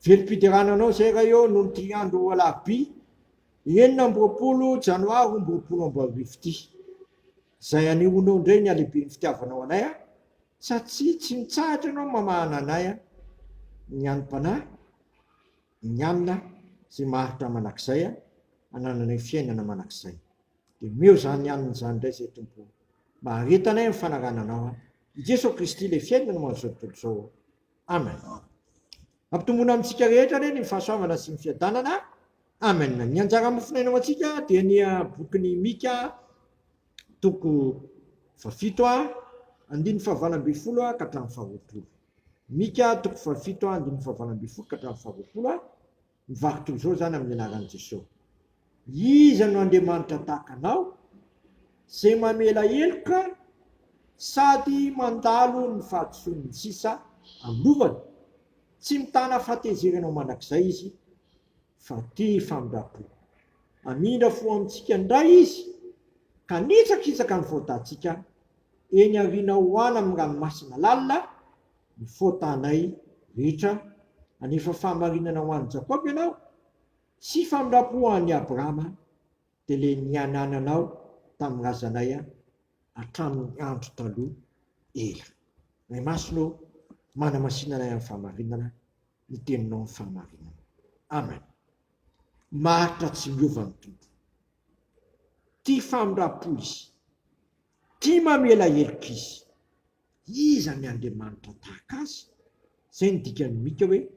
Velom-pidirananao zay raha eo noho ny 3 andro Alarobia 20 Janoary 2025. Zay anionao indray ny alehibe ny fitiavanao anay satria tsy mitsahatra anao mamahana anay ny anom-panahy, ny amina zay maharitra manakizay anananay fiainana manakizay. Dia meo zany anina zany indray zay tompo mba haretanay ny fanarananao i Jesosy Kristy ilay fiainana man'izao tontolo izao. Amen. Ampitomboana amintsika rehetra re ny fahasoavana sy ny fiadanana. Amen. Ny anjara mofinainao antsika dia ny bokin'ny Mika toko 7 andiny 7 ka hatramin'ny 20. Mika toko 7 andiny 7 ka hatramin'ny 20. Mivarotra izao zany amin'ny anaran'i Jesosy. Iza no Andriamanitra tahaka anao, zay mamela heloka sady mandalo ny fahadisoan'ny sisa amin'ny lovany. Tsy mitana fahatezerana mandrakizay izy, fa tia famindrampo. Amindra fo amintsika indray izy, ka nitsakitsaka ny faotantsika, eny ariana hoana amin'ny ranomasina lalina, ny faotanay rehetra, anefa fahamarinana ho an'i Jakoba ianao, sy famindrampo ho an'i Abrahama, dia le nianananao tamin'ny razanay hatramin'ny andro taloha ela. Ray masonao manamasinana amin'ny fahamarinana, ny teninao amin'ny fahamarinana. Amen. Maharitra tsy miova ny tompo. Tia famindrampo izy, tia mamela heloka izy. Iza ny Andriamanitra tahaka azy? Zay ny dikan'ny Mika hoe,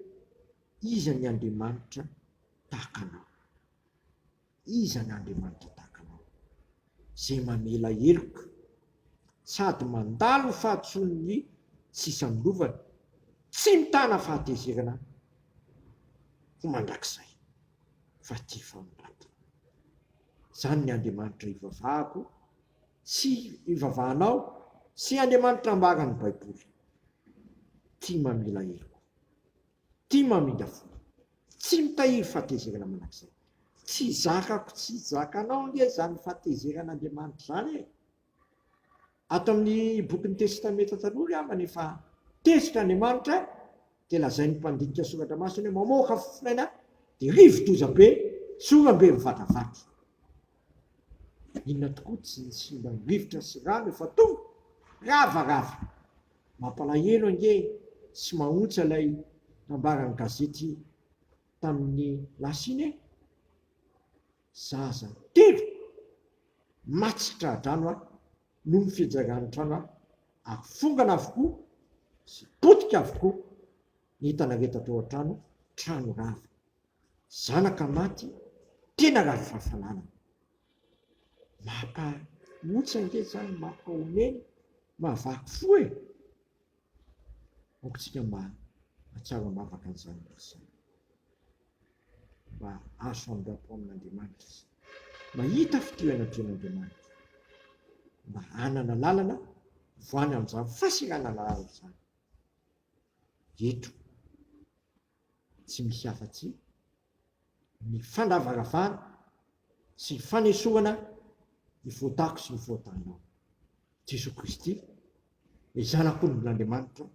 iza ny Andriamanitra tahaka anao? Iza ny Andriamanitra tahaka anao? Zay mamela heloka, sady mandalo ny fahadisoan'ny sisa amin'ny lovany, tsy mitana fahatezerana ho mandrakizay, fa tia famindrampo. Zany ny Andriamanitra ivavahako sy ivavahanao sy Andriamanitra ambarany Baiboly. Tia mamela heloka, tia mamindra fo, tsy mitahiry fahatezerana mandrakizay. Tsy zakako, tsy zakanao nge zany fahatezeran'Andriamanitra zany. Ato amin'ny bokin'ny Testamenta taloha ama efa tezitra Andriamanitra, dia lazay ny mpandinika soratra masina hoe mamoaka fofinaina dia rivo-doza be, sorambe mivantavatra. Inona tokoa tsy ny simba ny rivotra sy rano efa tonga ravarava. Mampalahelo ange sy mahontsa ilay nambarany gazety tamin'ny lasiny zaza 3 matsitra drano no ny fianjaran'ny trano afongana avokoa sy potika avokoa ny hitanareta tao an-trano, trano rava. Zanaka maty, tena rava fahafanana. Mampahontsa nge zany, mampahomeny, mahavaky fo e. Aokontsika mba hatsara mavaka an'izany isa. Mba azo famindrampo amin'Andriamanitra, mba hita fitoerana toen'Andriamanitra, mba hanana lalana voany amin'izany fasirana lalana zany. Eto tsy misy afa-tsy ny fandavaravana sy ny fanesorana ny voatako sy ny voatanao. Jesosy Kristy, ny zanak'Andriamanitra,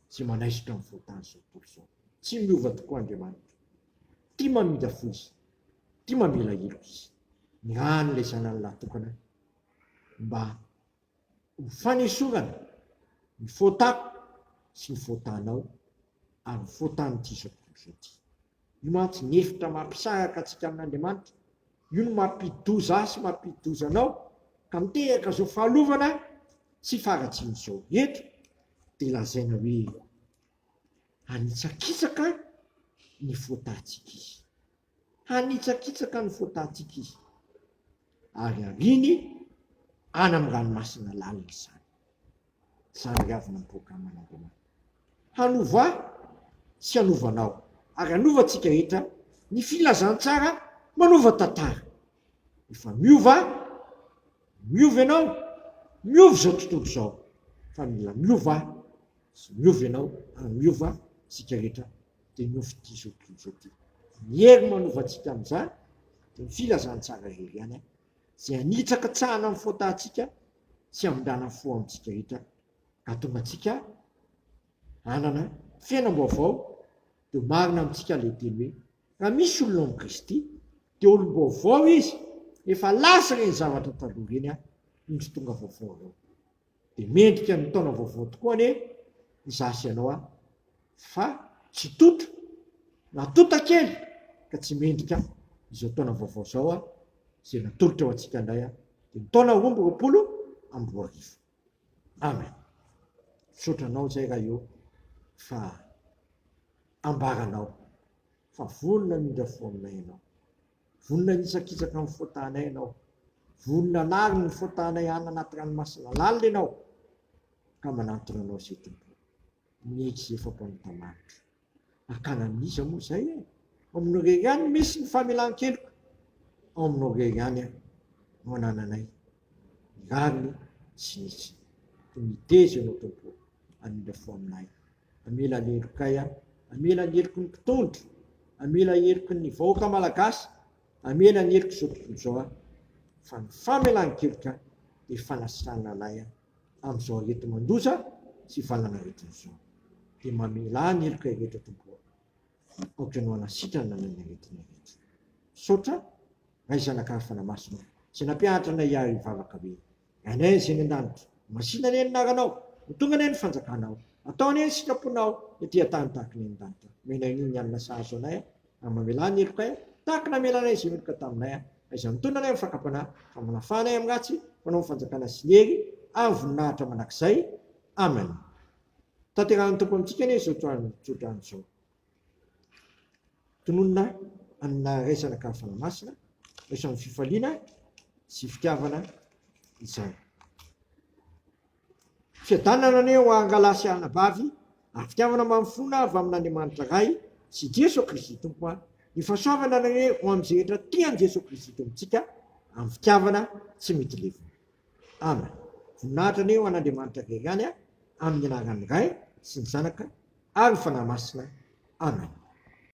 sy manaisotra amin'ny voatany zao tontolo izao. Tsy miova tokoa Andriamanitra. Tia mamindra fo izy, tia mamela heloka izy. Ny rano ilay zanany lahatokana mba ho fanesorana ny voatako sy ny voatanao ary ny voatan'ity zao tontolo izao ty. Io mantsy ny hevitra mampisaraka antsika amin'Andriamanitra, io no mampidoza sy mampidoza anao ka miteraka zao fahalovana sy faharatsiana izao. Eto dia lazaina hoe hanitsakitsaka ny voatantsika izy, hanitsakitsaka ny voatantsika izy, ary ariny any amin'ny ranomasina lalina izany. Zany ravina mipoaka aman'Andriamanitra. Hanova sy hanovanao, ary hanovantsika rehetra ny filazantsara manova tantara. Efa miova ianao, miova zao tontolo izao, fa mila miova sy miova ianao, ary miova tsika rehetra dia miova ity zao tontolo izao ty. Ny hery manovantsika amin'izany dia ny filazantsara irery ihany, zay hanitsaka tsahana amin'ny faotantsika sy hamindrana fo amintsika rehetra, ka tonga antsika hanana fiainam-baovao dia marina amintsika le teny hoe raha misy olona amin'ny Kristy dia olom-baovao izy, efa lasa reny zavatra taloha reny indro tonga vaovao reo. Dia mendrika ny taona vaovao tokoa ane izasy ianao fa tsy tota na tota kely ka tsy mendrika izao taona vaovao zao izay natolotra ho antsika indray dia ny taona 2024. Amen. Sotranao zay raha io fa ambaranao fa vonona mindra fo aminay ianao, vonona nisakisaka amin'ny fotanay ianao, vonona nary ny fotanay any anaty ranomasina lalina ianao ka manantona anao zay tompo mihitsy zay fampanota-mavitra akananiza moa zay aminao rery ihany misy ny famelan-keloka, ao aminao rery ihany no anananay rariny sy nisy mitezy ianao tompo anindra fo aminay. Amela lerokay amela leroko ny mpitondro, amela leroko ny vahoaka malagasy, amela leroko zao tontolo zao fa ny famelan-keloka dia fanasana lay amin'izao arety mandoza sy valana aretin'izao dia mamela ny heloka rehetra tompo ohatra no anasitrana ny aretina rehetra. Sotra ray zanakary fanamasina sy nampianatra anay ary vavaka be anay izay ny an-danitra masina ny naranao tonga ny fanjakanao ataony ny sitraponao etỳ tany tahaka ny an-danitra menaniny anina sahazo anay amin'ny mamela ny heloka tahaka namelanay izay meloka taminay izay mitondra anay amin'ny fakapana fa manafanay amin'ny ratsy fanao fanjakana sy ny hery amin'ny voninahitra manakizay. Amen. Tanterahan'ny tompo amintsika anie izao tsodrano izao tononona anina ray zanakary fanamasina rehefa amin'ny fifaliana sy fitiavana izany. Fiadanana ane ho angalasy anabavy ary fitiavana mamifona avy amin'Andriamanitra ray sy Jesosy Kristy tompo ny fahasoavana ane ho amin'izay rehetra tian'i Jesosy Kristy tompontsika amin'ny fitiavana tsy mety levo. Amen. Voninahitra ane ho an'Andriamanitra rery ihany amin'ny anaran'ny Ray sy ny Zanaka ary ny fanahy masina. Amen.